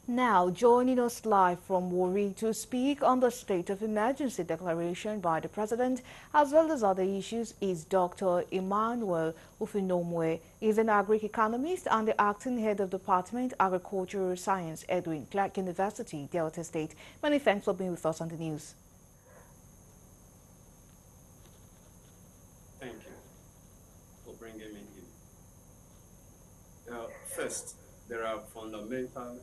Now, joining us live from Warri to speak on the state of emergency declaration by the President, as well as other issues, is Dr. Emmanuel Ufinomwe. He's an agri-economist and the acting head of Department Agricultural Science, Edwin Clark University, Delta State. Many thanks for being with us on the news. Thank you for bringing me in. First, there are fundamental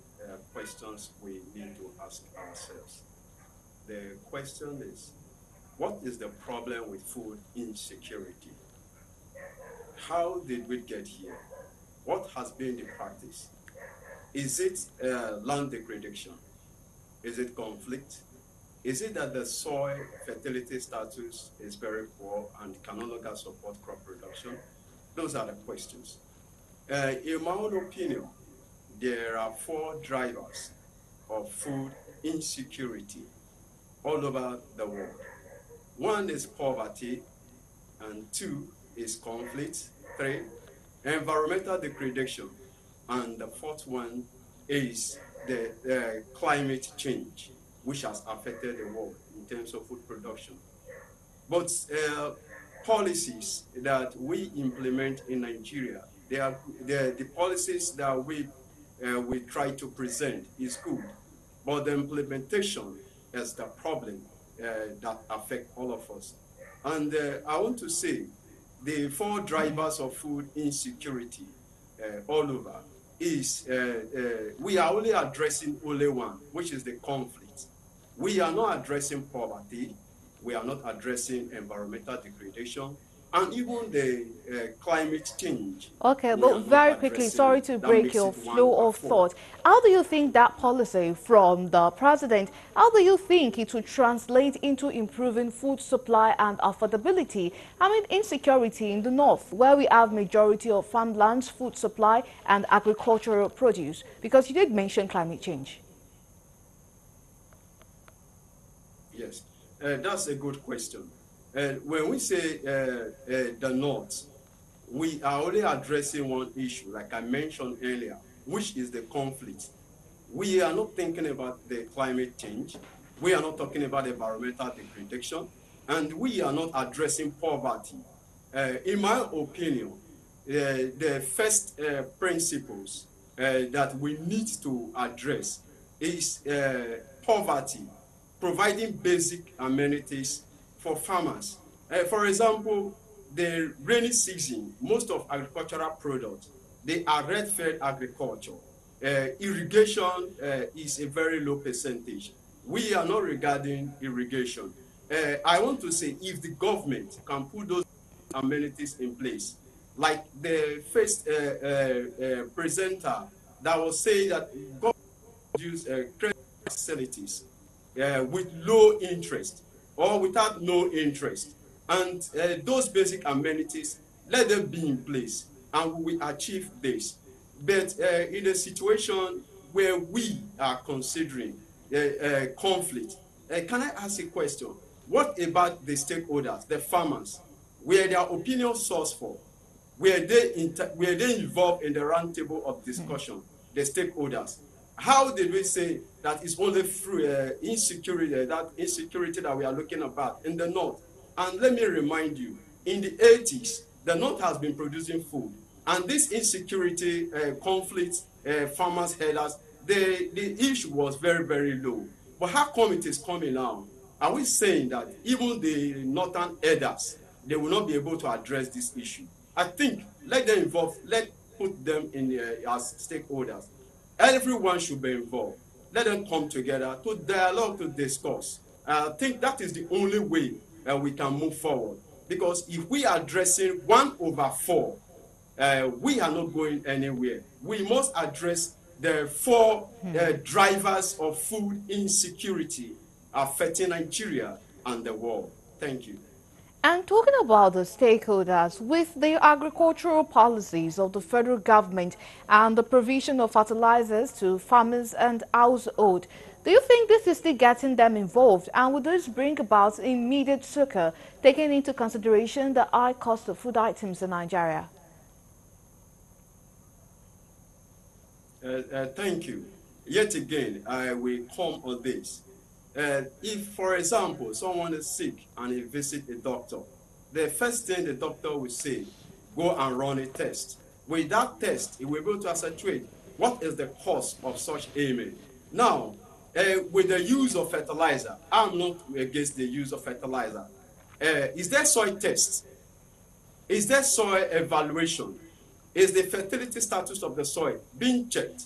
questions we need to ask ourselves. The question is, what is the problem with food insecurity? How did we get here? What has been the practice? Is it land degradation? Is it conflict? Is it that the soil fertility status is very poor and can no longer support crop production? Those are the questions. In my own opinion, there are 4 drivers of food insecurity all over the world. 1 is poverty, and 2 is conflict, 3, environmental degradation, and the 4th one is the climate change, which has affected the world in terms of food production. But policies that we implement in Nigeria, the policies that we try to present is good, but the implementation is the problem that affect all of us. And I want to say the 4 drivers of food insecurity all over is we are only addressing only one, which is the conflict. We are not addressing poverty, we are not addressing environmental degradation, and even the climate change. Okay, but very quickly, sorry to break your flow of thought. How do you think that policy from the president, how do you think it will translate into improving food supply and affordability? I mean, insecurity in the north, where we have majority of farmlands, food supply and agricultural produce, because you did mention climate change. Yes, that's a good question. When we say the North, we are only addressing one issue, like I mentioned earlier, which is the conflict. We are not thinking about the climate change. We are not talking about environmental degradation. And we are not addressing poverty. In my opinion, the first principles that we need to address is poverty, providing basic amenities for farmers. For example, the rainy season, most of agricultural products, they are red-fed agriculture. Irrigation is a very low percentage. We are not regarding irrigation. I want to say, if the government can put those amenities in place, like the first presenter that was saying that government use credit facilities with low interest, or without no interest. And those basic amenities, let them be in place, and we will achieve this. But in a situation where we are considering conflict, can I ask a question? What about the stakeholders, the farmers? Were their opinion sourced for? Were they involved in the roundtable of discussion, the stakeholders? How did we say that it's only through insecurity, that insecurity that we are looking about in the North? And let me remind you, in the 80s, the North has been producing food. And this insecurity, conflict, farmers, herders, the issue was very, very low. But how come it is coming now? Are we saying that even the northern herders, they will not be able to address this issue? I think let them involve, put them in as stakeholders. Everyone should be involved. Let them come together to dialogue, to discuss. I think that is the only way we can move forward. Because if we are addressing 1/4, we are not going anywhere. We must address the 4 drivers of food insecurity affecting Nigeria and the world. Thank you. And talking about the stakeholders, with the agricultural policies of the federal government and the provision of fertilizers to farmers and households, do you think this is still getting them involved? And would this bring about immediate succor, taking into consideration the high cost of food items in Nigeria? Thank you. yet again, I will come on this. If, for example, someone is sick and he visits a doctor, the first thing the doctor will say, go and run a test. With that test, he will be able to ascertain what is the cause of such ailment. Now, with the use of fertilizer, I'm not against the use of fertilizer. Is there soil test? Is there soil evaluation? Is the fertility status of the soil being checked?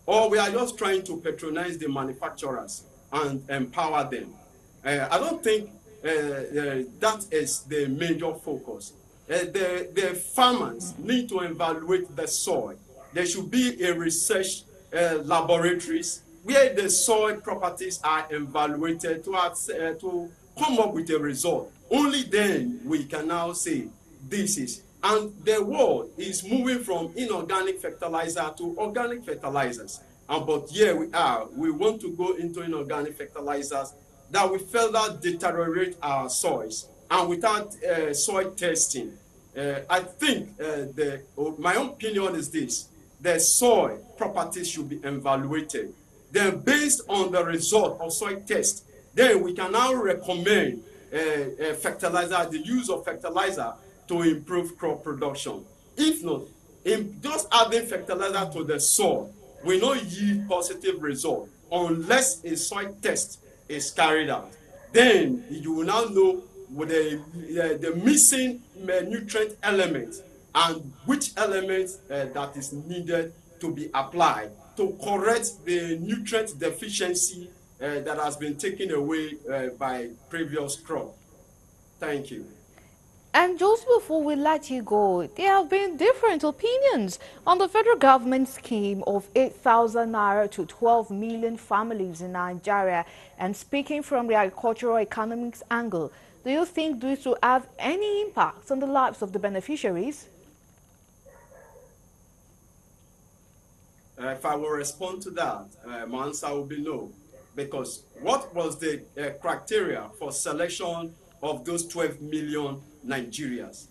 Or we are just trying to patronize the manufacturers and empower them? I don't think that is the major focus. The farmers need to evaluate the soil. There should be a research laboratories where the soil properties are evaluated to come up with a result. Only then we can now say this is. And the world is moving from inorganic fertilizer to organic fertilizers. But here we are. We want to go into inorganic fertilizers that we further deteriorate our soils. And without soil testing, I think my own opinion is this: the soil properties should be evaluated. Then, based on the result of soil test, then we can now recommend fertilizer, the use of fertilizer to improve crop production. If not, in just adding fertilizer to the soil will not yield positive result unless a soil test is carried out. Then you will now know the missing nutrient elements and which elements that is needed to be applied to correct the nutrient deficiency that has been taken away by previous crop. Thank you. And just before we let you go, there have been different opinions on the federal government scheme of 8,000 naira to 12 million families in Nigeria. And speaking from the agricultural economics angle, do you think this will have any impact on the lives of the beneficiaries? If I will respond to that, my answer will be no. Because what was the criteria for selection of those 12 million Nigerians?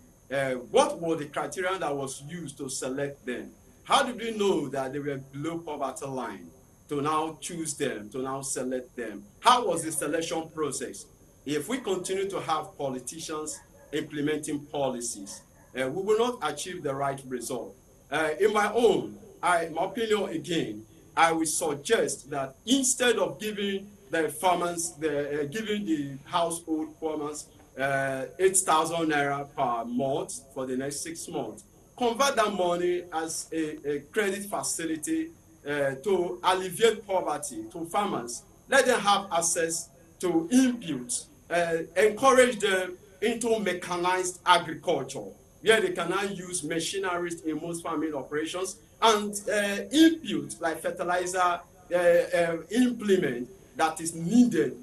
What were the criteria that was used to select them? How did we know that they were below poverty line to now choose them, to now select them? How was the selection process? If we continue to have politicians implementing policies, we will not achieve the right result. In my opinion again, I would suggest that instead of giving the farmers, giving the household farmers 8,000 naira per month for the next 6 months, convert that money as a credit facility to alleviate poverty to farmers. Let them have access to inputs, encourage them into mechanized agriculture, where they can now use machineries in most farming operations, and inputs like fertilizer implement that is needed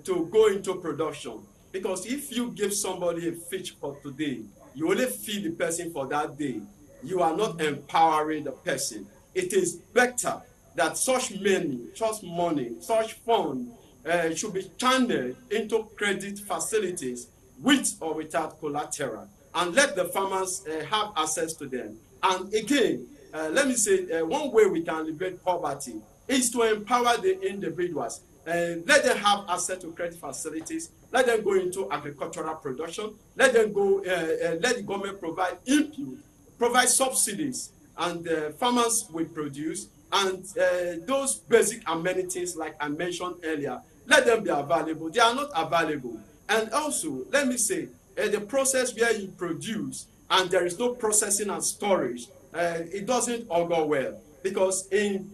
to go into production. Because if you give somebody a fish for today, you only feed the person for that day. You are not empowering the person. It is better that such money, such fund should be channeled into credit facilities with or without collateral, and let the farmers have access to them. And again, let me say, one way we can alleviate poverty is to empower the individuals. Let them have access to credit facilities. Let them go into agricultural production. Let them go. Let the government provide input, provide subsidies, and farmers will produce. And those basic amenities, like I mentioned earlier, let them be available. They are not available. And also, let me say, the process where you produce and there is no processing and storage, it doesn't all go well, because during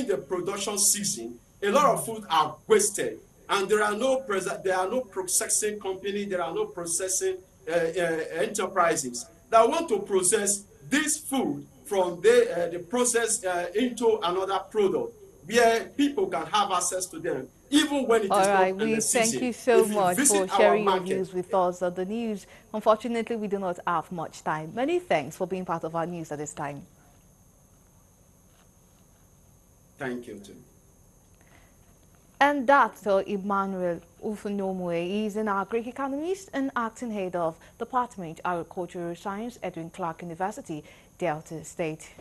the production season, a lot of food are wasted, and there are no processing company, there are no processing enterprises that want to process this food from the process into another product where people can have access to them, even when it All is right, not in we the thank season. you so If you much for visit our sharing your market, views with us on the news. Unfortunately, we do not have much time. Many thanks for being part of our news at this time. thank you too. And Dr. Emmanuel Ufunomwe is an agri-economist and acting head of Department of Agricultural Science at Clark University, Delta State.